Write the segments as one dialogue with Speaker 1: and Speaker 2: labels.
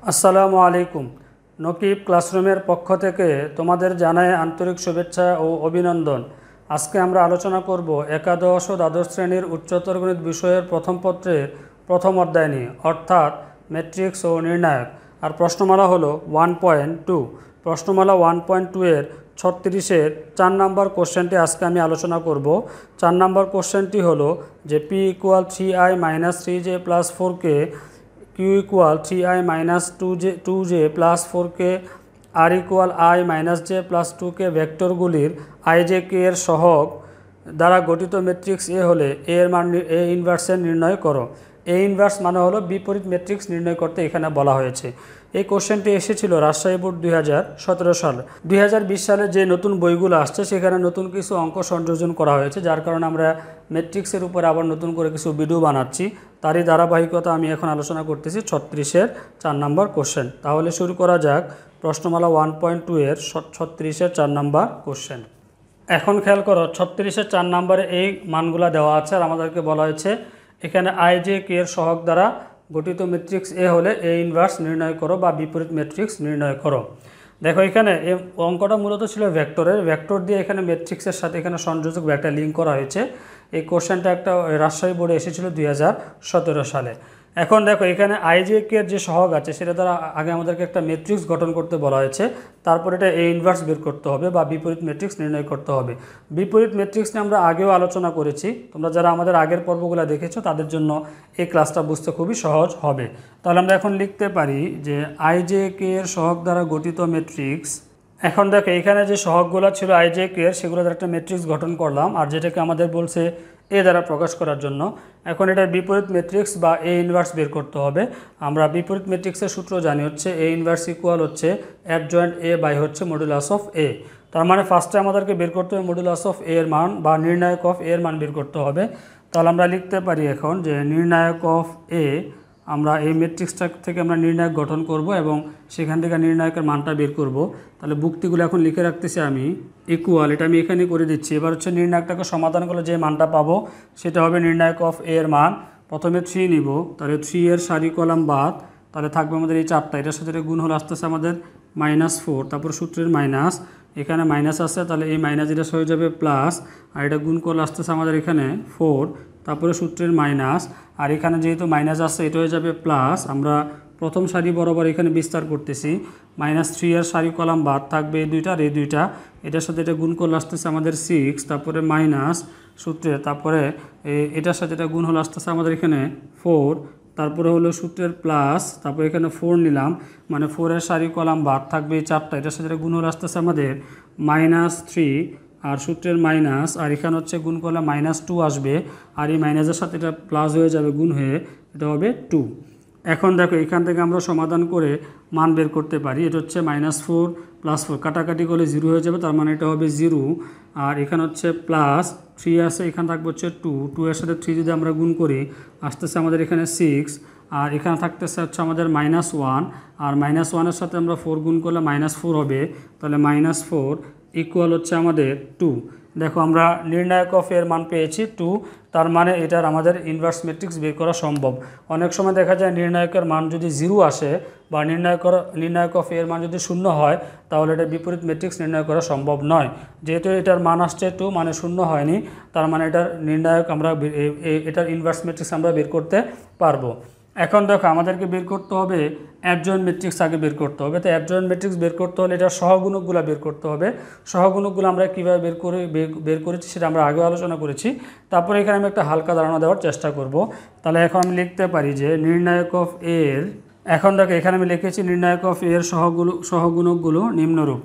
Speaker 1: আসসালামু আলাইকুম। নকিব ক্লাসরুমের পক্ষ থেকে তোমাদের জানাই আন্তরিক শুভেচ্ছা ও অভিনন্দন। আজকে আমরা আলোচনা করব একাদশ ও দ্বাদশ শ্রেণীর উচ্চতর গণিত বিষয়ের প্রথম পত্রের প্রথম অধ্যায় নিয়ে, অর্থাৎ ম্যাট্রিক্স ও নির্ণায়ক। আর প্রশ্নমালা হলো 1.2। প্রশ্নমালা 1.2 এর 36-এর 4 নম্বর কোশ্চেনটি আজকে আমি আলোচনা করব। 4 নম্বর কোশ্চেনটি হলো যে P = 3i - 3j + 4k, Q = 3i - 2j + 4k, R = i - j + 2k ভেক্টরগুলির ij k এর সহগ দ্বারা গঠিত ম্যাট্রিক্স এ হলে এ এর মান এ ইনভার্সের নির্ণয় করো। এ ইনভার্স মানে হলো বিপরীত ম্যাট্রিক্স নির্ণয় করতে এখানে বলা হয়েছে। এই কোশ্চেনটি এসেছিল রাজশাহী বোর্ড 2017 সালে। 2020 সালে যে নতুন বইগুলো আসছে সেখানে নতুন কিছু অঙ্ক সংযোজন করা হয়েছে, যার কারণে আমরা ম্যাট্রিক্সের উপরে আবার নতুন করে কিছু ভিডিও বানাচ্ছি। তারই ধারাবাহিকতা আমি এখন আলোচনা করতেছি 36-এর 4 নম্বর কোশ্চেন। তাহলে শুরু করা যাক প্রশ্নমালা 1.2 এর 36-এর 4 নম্বর কোশ্চেন। এখন খেয়াল করো, 36-এর 4 নম্বরে এই মানগুলো দেওয়া আছে আর আমাদেরকে বলা হয়েছে এখানে ij k এর সহগ দ্বারা গঠিত ম্যাট্রিক্স এ হলে এ ইনভার্স নির্ণয় করো বা বিপরীত ম্যাট্রিক্স নির্ণয় করো। দেখো এখানে এই অঙ্কটা মূলত ছিল ভেক্টরের, ভেক্টর দিয়ে এখানে ম্যাট্রিক্সের সাথে এখানে সংযোজক বা একটা লিঙ্ক করা হয়েছে। এই কোশ্চেনটা একটা রাজশাহী বোর্ডে এসেছিল 2017 সালে। এখন দেখো এখানে ij k এর যে সহগ আছে সেটা দ্বারা আগে আমাদেরকে একটা ম্যাট্রিক্স গঠন করতে বলা হয়েছে, তারপর এটা এ ইনভার্স বের করতে হবে বা বিপরীত ম্যাট্রিক্স নির্ণয় করতে হবে। বিপরীত ম্যাট্রিক্স নিয়ে আমরা আগেও আলোচনা করেছি, তোমরা যারা আমাদের আগের পর্বগুলো দেখেছো তাদের জন্য এই ক্লাসটা বুঝতে খুবই সহজ হবে। তাহলে আমরা এখন লিখতে পারি যে ij k এর সহগ দ্বারা গঠিত ম্যাট্রিক্স। এখন দেখো এখানে যে সহগগুলো ছিল ij k এর সেগুলো দ্বারা একটা ম্যাট্রিক্স গঠন করলাম, আর যেটাকে আমাদের বলছে এ দ্বারা প্রকাশ করার জন্য। এখন এটার বিপরীত ম্যাট্রিক্স বা এ ইনভার্স বের করতে হবে। আমরা বিপরীত ম্যাট্রিক্সের সূত্র জানি হচ্ছে এ ইনভার্স ইকুয়াল হচ্ছে অ্যাডজয়েন্ট এ বাই হচ্ছে মডুলাস অফ এ। তার মানে ফার্স্টে আমাদেরকে বের করতে হবে মডুলাস অফ এ এর মান বা নির্ণায়ক অফ এ এর মান বের করতে হবে। তাহলে আমরা লিখতে পারি এখন যে নির্ণায়ক অফ এ, আমরা এই ম্যাট্রিক্সটা থেকে আমরা নির্ণায়ক গঠন করব এবং সেখান থেকে নির্ণায়কের মানটা বের করব। তাহলে বুক্তিগুলো এখন লিখে রাখতেছি আমি, ইকুয়াল, এটা আমি এখানে করে দিচ্ছি। এবার হচ্ছে নির্ণায়কটাকে সমাধান করলে যে মানটা পাবো সেটা হবে নির্ণায়ক অফ এ এর মান। প্রথমে 3 নিব, তাহলে 3 এর সারি কলাম বাদ, তাহলে থাকবে আমাদের এই 4টা, এটার সাথে এটা গুণ হলে আসতেছে আমাদের -4, তারপর সূত্রের মাইনাস, এখানে মাইনাস আছে তাহলে এই মাইনাস এটা হয়ে যাবে প্লাস, আর এটা গুণ করলে আসতেছে আমাদের এখানে 4, তারপরে সূত্রের মাইনাস, আর এখানে যেহেতু মাইনাস আছে এটা হয়ে যাবে প্লাস। আমরা প্রথম সারি বরাবর এখানে বিস্তার করতেছি, -3 এর সারি কলাম বাদ থাকবে এই দুইটা আর এই দুইটা, এটার সাথে এটা গুণ করলে আসতেছে আমাদের 6, তারপরে মাইনাস সূত্রে, তারপরে এটার সাথে এটা গুণ হলে আসতেছে আমাদের এখানে 4, তারপরে হলো সূত্রের প্লাস, তারপরে এখানে 4 নিলাম, মানে 4 এর সারি কলাম বাদ থাকবে এই 4টা, এটার সাথে গুণ হলে আসতেছে আমাদের -3 আর সূত্রের মাইনাস, আর এখানে হচ্ছে গুণ করলে -2 আসবে, আর এই মাইনাসের সাথে এটা প্লাস হয়ে যাবে, গুণ হয়ে এটা হবে 2। এখন দেখো এখান থেকে আমরা সমাধান করে মান বের করতে পারি। এটা হচ্ছে -4 + 4 কাটাকাটি করলে 0 হয়ে যাবে, তার মানে এটা হবে 0। আর এখানে হচ্ছে প্লাস 3 আছে, এখানে থাকবে হচ্ছে 2, 2 এর সাথে 3 যদি আমরা গুণ করি আসতেছে আমাদের এখানে 6, আর এখানে থাকতেছে হচ্ছে আমাদের -1, আর -1 এর সাথে আমরা 4 গুণ করলে -4 হবে, তাহলে -4 ইকুয়াল হচ্ছে আমাদের 2। দেখো আমরা নির্ণায়ক অফ এর মান পেয়েছি 2, তার মানে এটার আমাদের ইনভার্স ম্যাট্রিক্স বের করা সম্ভব। অনেক সময় দেখা যায় নির্ণায়কের মান যদি 0 আসে বা নির্ণায়ক অফ এর মান যদি 0 হয় তাহলে এটা বিপরীত ম্যাট্রিক্স নির্ণয় করা সম্ভব নয়। যেহেতু এটার মান আসছে 2 মানে 0 হয়নি, তার মানে এটার নির্ণায়ক আমরা এটার ইনভার্স ম্যাট্রিক্স আমরা বের করতে পারবো। এখন দেখো আমাদেরকে বের করতে হবে অ্যাডজয়েন্ট ম্যাট্রিক্স, আগে বের করতে হবে। তো অ্যাডজয়েন্ট ম্যাট্রিক্স বের করতে হলে এটার সহগুণকগুলো বের করতে হবে। সহগুণকগুলো আমরা কীভাবে বের করেছি সেটা আমরা আগেও আলোচনা করেছি। তারপরে এখানে আমি একটা হালকা ধারণা দেওয়ার চেষ্টা করব। তাহলে এখন আমি লিখতে পারি যে নির্ণায়ক অফ এর, এখন দেখো এখানে আমি লিখেছি নির্ণায়ক অফ এর সহগুণকগুলো নিম্নরূপ।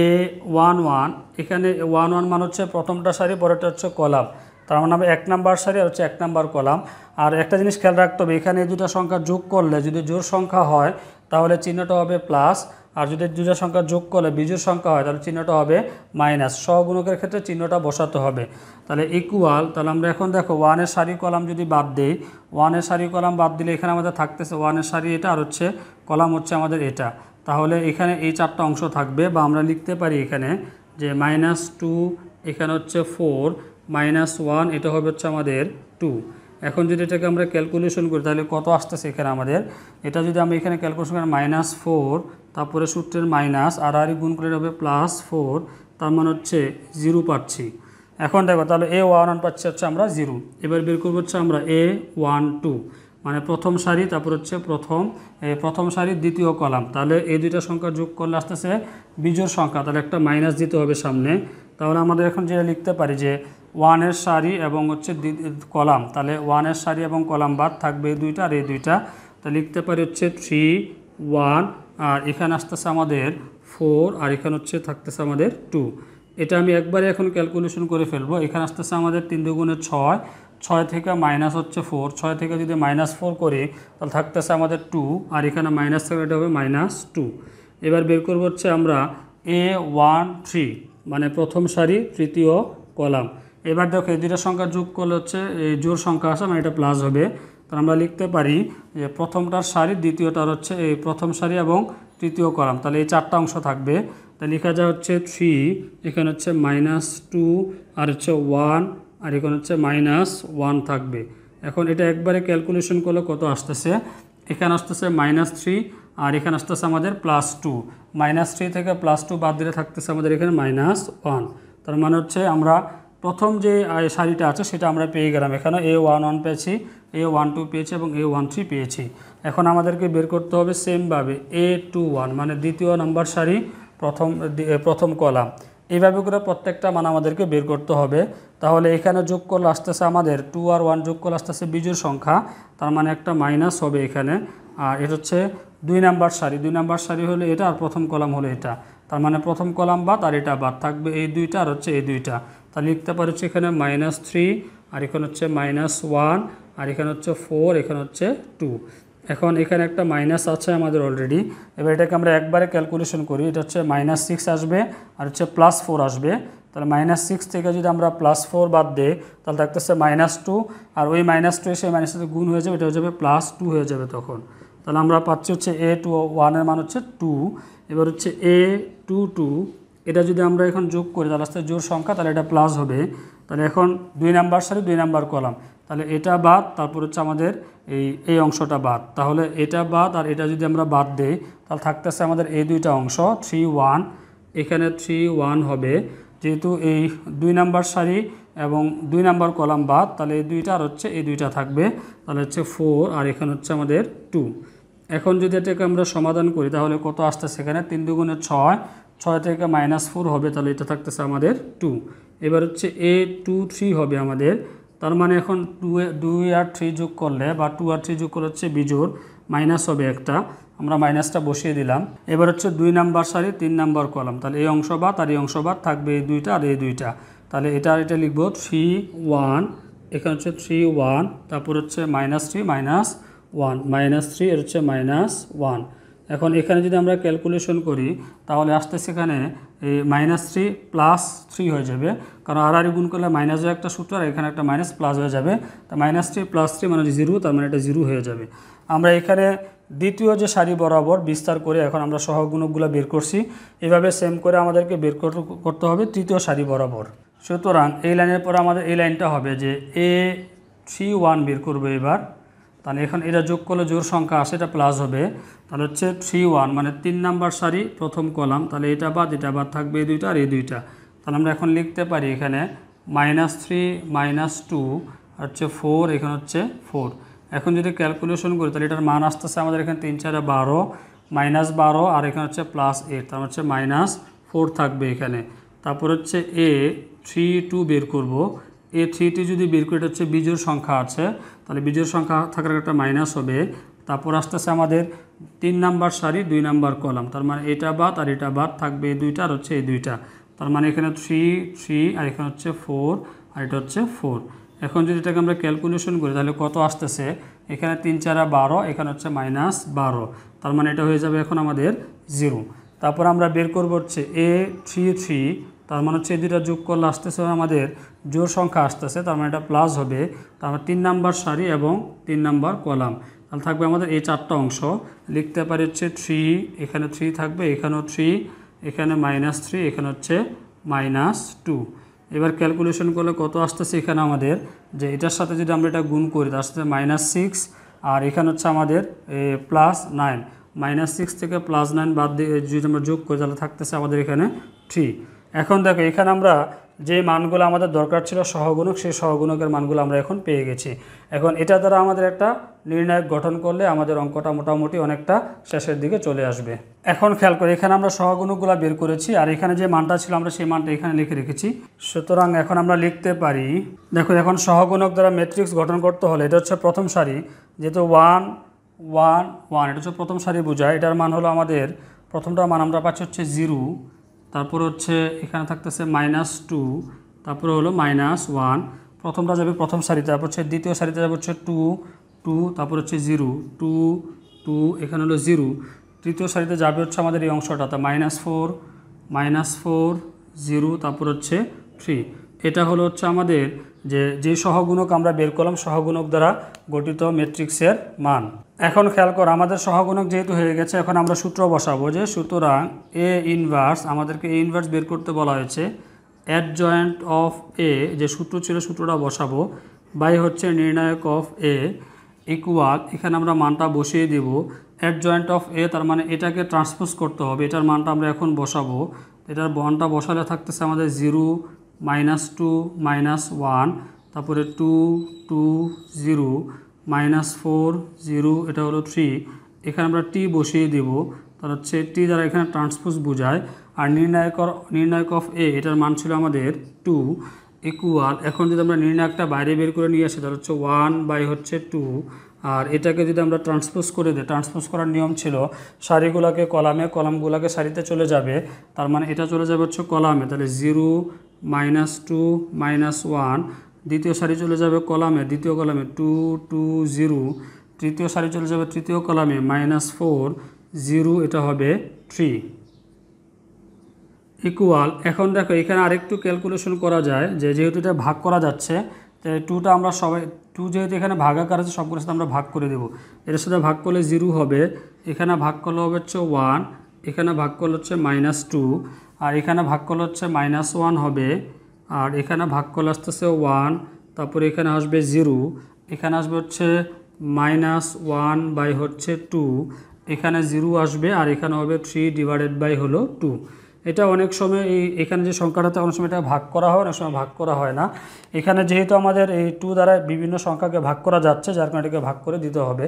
Speaker 1: A11, এখানে 1 মান হচ্ছে প্রথমটা সারি, পরেরটা হচ্ছে কলাম, তার মানে 1 নাম্বার সারি আর হচ্ছে 1 নাম্বার কলাম। আর একটা জিনিস খেয়াল রাখতে হবে, এখানে এই দুটো সংখ্যা যোগ করলে যদি জোড় সংখ্যা হয় তাহলে চিহ্নটা হবে প্লাস, আর যদি দুটো সংখ্যা যোগ করলে বিজোড় সংখ্যা হয় তাহলে চিহ্নটা হবে মাইনাস। সহগুণকের ক্ষেত্রে চিহ্নটা বসাতে হবে। তাহলে ইকুয়াল, তাহলে আমরা এখন দেখো 1 এর সারি কলাম যদি বাদ দেই, 1 এর সারি কলাম বাদ দিলে এখানে আমাদের থাকতেছে 1 এর সারি এটা আর হচ্ছে কলাম হচ্ছে আমাদের এটা। তাহলে এখানে এই 4টা অংশ থাকবে, বা আমরা লিখতে পারি এখানে যে -2 এখানে হচ্ছে 4 মাইনাস 1, এটা হবে হচ্ছে আমাদের 2। এখন যদি এটাকে আমরা ক্যালকুলেশন করি তাহলে কত আসতেছে এখানে আমাদের, এটা যদি আমি এখানে ক্যালকুলেশন করি -4, তারপরে সূত্রের মাইনাস আর গুণ করলে হবে +4, তার মানে হচ্ছে 0 পাচ্ছি। এখন দেখো তাহলে A11 পাচ্ছি হচ্ছে আমরা 0। এবার বের করবো হচ্ছে আমরা A12, মানে প্রথম সারি, তারপর হচ্ছে প্রথম সারির দ্বিতীয় কলাম। তাহলে এই দুইটা সংখ্যা যোগ করলে আসতেছে বিজোড় সংখ্যা, তাহলে একটা মাইনাস দিতে হবে সামনে। তাহলে আমাদের এখন যেটা লিখতে পারি যে 1-এর সারি এবং হচ্ছে কলাম, তাহলে 1-এর সারি এবং কলাম বাদ থাকবে এই দুইটা আর এই দুইটা, তাহলে লিখতে পারি হচ্ছে 3, 1, আর এখানে আসতেছে আমাদের 4, আর এখানে হচ্ছে থাকতেছে আমাদের 2। এটা আমি একবারে এখন ক্যালকুলেশন করে ফেলবো। এখানে আসতেছে আমাদের 3 দুগুণে 6, 6 থেকে মাইনাস হচ্ছে 4, 6 থেকে যদি -4 করি তাহলে থাকতেছে আমাদের 2, আর এখানে মাইনাস থাকলে এটা হবে -2। এবার বের করবো হচ্ছে আমরা A13, মানে প্রথম সারি তৃতীয় কলাম। এবার দেখো এই দুইটা সংখ্যা যোগ করলে হচ্ছে এই জোড় সংখ্যা আসে, মানে এটা প্লাস হবে। তাহলে আমরা লিখতে পারি যে প্রথমটার সারি, দ্বিতীয়টার হচ্ছে এই প্রথম সারি এবং তৃতীয় কলাম, তাহলে এই 4টা অংশ থাকবে। তাহলে লেখা যায় হচ্ছে 3, এখানে হচ্ছে -2, আর হচ্ছে 1, আর এখানে হচ্ছে -1 থাকবে। এখন এটা একবারে ক্যালকুলেশন করলে কত আসতেছে, এখানে আসতেছে -3, আর এখানে আসতেছে আমাদের +2, -3 থেকে +2 বাদ দিলে থাকতেছে আমাদের এখানে -1। তার মানে হচ্ছে আমরা প্রথম যে সারিটা আছে সেটা আমরা পেয়ে গেলাম। এখানে A11 পেয়েছি, A12 পেয়েছি এবং A13 পেয়েছি। এখন আমাদেরকে বের করতে হবে সেমভাবে A21, মানে দ্বিতীয় নাম্বার সারি প্রথম কলাম। এইভাবে করে প্রত্যেকটা মান আমাদেরকে বের করতে হবে। তাহলে এখানে যোগ করলে আসতেছে আমাদের 2 আর 1 যোগ করলে আসতেছে বিজোড় সংখ্যা, তার মানে একটা মাইনাস হবে এখানে। আর এটা হচ্ছে 2 নাম্বার সারি হলো এটা, আর প্রথম কলাম হলো এটা, তার মানে প্রথম কলাম বাদ আর এটা বাদ থাকবে এই দুইটা আর হচ্ছে এই দুইটা। তাহলে লিখতে পারি হচ্ছে এখানে -3, আর এখানে হচ্ছে -1, আর এখানে হচ্ছে 4, এখানে হচ্ছে 2। এখন এখানে একটা মাইনাস আছে আমাদের অলরেডি। এবার এটাকে আমরা একবারে ক্যালকুলেশন করি, এটা হচ্ছে -6 আসবে আর হচ্ছে +4 আসবে। তাহলে -6 থেকে যদি আমরা +4 বাদ দিই তাহলে থাকতেছে -2, আর ওই -2 এসে -2 গুণ হয়ে যাবে, এটা হয়ে যাবে +2 হয়ে যাবে তখন। তাহলে আমরা পাচ্ছি হচ্ছে A21 এর মান হচ্ছে 2। এবার হচ্ছে A22, এটা যদি আমরা এখন যোগ করি তাহলে আসতে জোড় সংখ্যা, তাহলে এটা প্লাস হবে। তাহলে এখন 2 নাম্বার সারি 2 নাম্বার কলাম, তাহলে এটা বাদ, তারপর হচ্ছে আমাদের এই অংশটা বাদ। তাহলে এটা বাদ আর এটা যদি আমরা বাদ দেই তাহলে থাকতেছে আমাদের এই দুইটা অংশ 3, 1, এখানে 3, 1 হবে। যেহেতু এই 2 নাম্বার সারি এবং 2 নাম্বার কলাম বাদ, তাহলে এই দুইটা আর হচ্ছে এই দুইটা থাকবে, তাহলে হচ্ছে 4, আর এখানে হচ্ছে আমাদের 2। এখন যদি এটাকে আমরা সমাধান করি তাহলে কত আসতেছে এখানে 3 দুগুণে 6, 6 থেকে -4 হবে, তাহলে এটা থাকতেছে আমাদের 2। এবার হচ্ছে A23 হবে আমাদের, তার মানে এখন 2 আর 3 যোগ করলে বা 2 আর 3 যোগ করলে হচ্ছে বিজোড়, মাইনাস হবে একটা, আমরা মাইনাসটা বসিয়ে দিলাম। এবার হচ্ছে 2 নাম্বার সারি 3 নাম্বার কলাম, তাহলে এই অংশ বাদ আর এই অংশ বাদ থাকবে এই দুইটা আর এই দুইটা। তাহলে এটা লিখবো 3, 1, এখানে হচ্ছে 3, 1, তারপর হচ্ছে -3, -1, -3, এর হচ্ছে -1। এখন এখানে যদি আমরা ক্যালকুলেশন করি তাহলে আসতেছে এখানে এই -3 +3 হয়ে যাবে, কারণ আর গুণ করলে মাইনাসের একটা সূত্র আর এখানে একটা মাইনাস প্লাস হয়ে যাবে। তা -3 + 3 মানে 0, তার মানে এটা 0 হয়ে যাবে। আমরা এখানে দ্বিতীয় যে সারি বরাবর বিস্তার করে এখন আমরা সহগুণকগুলো বের করছি, এভাবে সেম করে আমাদেরকে বের করতে হবে তৃতীয় সারি বরাবর। সুতরাং এই লাইনের পরে আমাদের এই লাইনটা হবে যে A31 বের করবো এবার। তাহলে এখন এটা যোগ করলে জোড় সংখ্যা আসে, এটা প্লাস হবে, তাহলে হচ্ছে 3, 1, মানে 3 নাম্বার সারি প্রথম কলাম, তাহলে এটা বাদ থাকবে এই দুইটা আর এই দুইটা। তাহলে আমরা এখন লিখতে পারি এখানে -3, -2, আর হচ্ছে 4, এখানে হচ্ছে 4। এখন যদি ক্যালকুলেশন করি তাহলে এটার মান আসতেছে আমাদের এখানে 3, 4, 12, -12, আর এখানে হচ্ছে +8, তার হচ্ছে -4 থাকবে এখানে। তারপর হচ্ছে A32 বের করব। A32 যদি বের করি, এটা হচ্ছে বিজোড় সংখ্যা আছে, তাহলে বিজোড় সংখ্যা থাকার একটা মাইনাস হবে। তারপর আসতেছে আমাদের 3 নাম্বার সারি 2 নাম্বার কলাম, তার মানে এটা বাদ আর এটা বাদ থাকবে এই দুইটা আর হচ্ছে এই দুইটা। তার মানে এখানে 3, 3, আর এখানে হচ্ছে 4, আর এটা হচ্ছে 4। এখন যদি এটাকে আমরা ক্যালকুলেশন করি তাহলে কত আসতেছে এখানে 3, 4, 12, এখানে হচ্ছে -12, তার মানে এটা হয়ে যাবে এখন আমাদের 0। তারপর আমরা বের করবো হচ্ছে A33, তার মানে হচ্ছে এই দুইটা যোগ করলে আসতেছে আমাদের জোড় সংখ্যা আসতেছে, তার মানে এটা প্লাস হবে। তারপর 3 নাম্বার সারি এবং 3 নাম্বার কলাম, তাহলে থাকবে আমাদের এই 4টা অংশ। লিখতে পারি হচ্ছে 3, এখানে 3 থাকবে, এখানেও 3, এখানে -3, এখানে হচ্ছে -2। এবার ক্যালকুলেশন করলে কত আসতেছে এখানে আমাদের, যে এটার সাথে যদি আমরা এটা গুণ করি তার সাথে -6, আর এখানে হচ্ছে আমাদের +9, -6 থেকে +9 বাদ দিয়ে যদি আমরা যোগ করি তাহলে থাকতেছে আমাদের এখানে 3। এখন দেখো এখানে আমরা যে মানগুলো আমাদের দরকার ছিল সহগুণক, সেই সহগুণকের মানগুলো আমরা এখন পেয়ে গেছি। এখন এটা দ্বারা আমাদের একটা নির্ণায়ক গঠন করলে আমাদের অঙ্কটা মোটামুটি অনেকটা শেষের দিকে চলে আসবে। এখন খেয়াল করে এখানে আমরা সহগুণকগুলো বের করেছি, আর এখানে যে মানটা ছিল আমরা সেই মানটা এখানে লিখে রেখেছি। সুতরাং এখন আমরা লিখতে পারি, দেখো এখন সহগুণক দ্বারা ম্যাট্রিক্স গঠন করতে হলে এটা হচ্ছে প্রথম সারি, যেহেতু 1 1 1 এটা হচ্ছে প্রথম সারি বোঝায়। এটার মান হলো আমাদের প্রথমটার মান আমরা পাচ্ছি হচ্ছে 0, তারপর হচ্ছে এখানে থাকতেছে -2, তারপরে হলো -1। প্রথমটা যাবে প্রথম সারিতে, তারপর হচ্ছে দ্বিতীয় সারিতে যাবে হচ্ছে 2 2, তারপর হচ্ছে 0 2 2, এখানে হলো 0। তৃতীয় সারিতে যাবে হচ্ছে আমাদের এই অংশটাতে -4 -4 0, তারপর হচ্ছে 3। এটা হলো হচ্ছে আমাদের যে সহগুণক আমরা বের করলাম সহগুণক দ্বারা গঠিত ম্যাট্রিক্সের মান। এখন খেয়াল কর আমাদের সহগুণক যেহেতু হয়ে গেছে, এখন আমরা সূত্র বসাবো যে সুতরাং এ ইনভার্স, আমাদেরকে এ ইনভার্স বের করতে বলা হয়েছে। অ্যাডজয়েন্ট অফ এ যে সূত্র ছিল সূত্রটা বসাবো, বাই হচ্ছে নির্ণায়ক অফ এ ইকুয়াল, এখানে আমরা মানটা বসিয়ে দেব। অ্যাডজয়েন্ট অফ এ তার মানে এটাকে ট্রান্সপোজ করতে হবে, এটার মানটা আমরা এখন বসাবো। এটার মানটা বসালে থাকতেছে আমাদের 0 -2 -1, তারপরে 2 2 0 -4 0, এটা হলো 3। এখানে আমরা টি বসিয়ে দেব, তার হচ্ছে টি দ্বারা এখানে ট্রান্সপোজ বোঝায়। আর নির্ণায়ক অফ এ এটার মান ছিল আমাদের 2 ইকুয়াল, এখন যদি আমরা নির্ণায়কটা বাইরে বের করে নিয়ে আসি তাহলে হচ্ছে 1/2। আর এটাকে যদি আমরা ট্রান্সপোজ করে দিই, ট্রান্সপোজ করার নিয়ম ছিল সারিগুলোকে কলামে, কলামগুলোকে সারিতে চলে যাবে। তার মানে এটা চলে যাবে হচ্ছে কলামে, তাহলে 0 -2 -1। দ্বিতীয় সারি চলে যাবে কলামে, দ্বিতীয় কলামে 2 2 0। তৃতীয় সারি চলে যাবে তৃতীয় কলামে -4 0, এটা হবে 3 ইকুয়াল। এখন দেখো এখানে আরেকটু ক্যালকুলেশন করা যায়, যেহেতু এটা ভাগ করা যাচ্ছে, তো 2টা আমরা সবাই 2 যেহেতু এখানে ভাগাকার আছে সবগুলোর সাথে আমরা ভাগ করে দেবো। এর সাথে ভাগ করলে 0 হবে, এখানে ভাগ করলে হবে হচ্ছে 1, এখানে ভাগ করলে হচ্ছে -2, আর এখানে ভাগ করলে হচ্ছে -1 হবে, আর এখানে ভাগ করলে আসতেছে 1, তারপরে এখানে আসবে 0, এখানে আসবে হচ্ছে -1/2, এখানে 0 আসবে, আর এখানে হবে 3/2 হলো 2। এটা অনেক সময় এখানে যে সংখ্যাটাতে অনেক সময় এটা ভাগ করা হয়, অনেক সময় ভাগ করা হয় না। এখানে যেহেতু আমাদের এই 2 দ্বারা বিভিন্ন সংখ্যাকে ভাগ করা যাচ্ছে, যার কারণে এটাকে ভাগ করে দিতে হবে।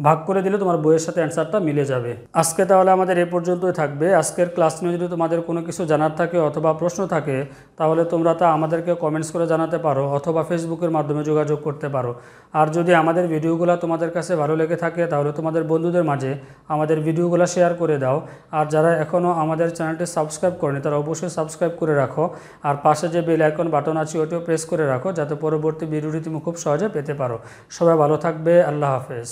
Speaker 1: ভাগ করে দিলে তোমার বইয়ের সাথে অ্যান্সারটা মিলে যাবে। আজকে তাহলে আমাদের এ পর্যন্তই থাকবে। আজকের ক্লাস নিয়ে যদি তোমাদের কোনো কিছু জানার থাকে অথবা প্রশ্ন থাকে তাহলে তোমরা তা আমাদেরকে কমেন্টস করে জানাতে পারো, অথবা ফেসবুকের মাধ্যমে যোগাযোগ করতে পারো। আর যদি আমাদের ভিডিওগুলো তোমাদের কাছে ভালো লেগে থাকে তাহলে তোমাদের বন্ধুদের মাঝে আমাদের ভিডিওগুলো শেয়ার করে দাও। আর যারা এখনও আমাদের চ্যানেলটি সাবস্ক্রাইব করেনি তারা অবশ্যই সাবস্ক্রাইব করে রাখো, আর পাশে যে বেল আইকন বাটন আছে ওটিও প্রেস করে রাখো, যাতে পরবর্তী ভিডিওটি তুমি খুব সহজে পেতে পারো। সবাই ভালো থাকবে, আল্লাহ হাফেজ।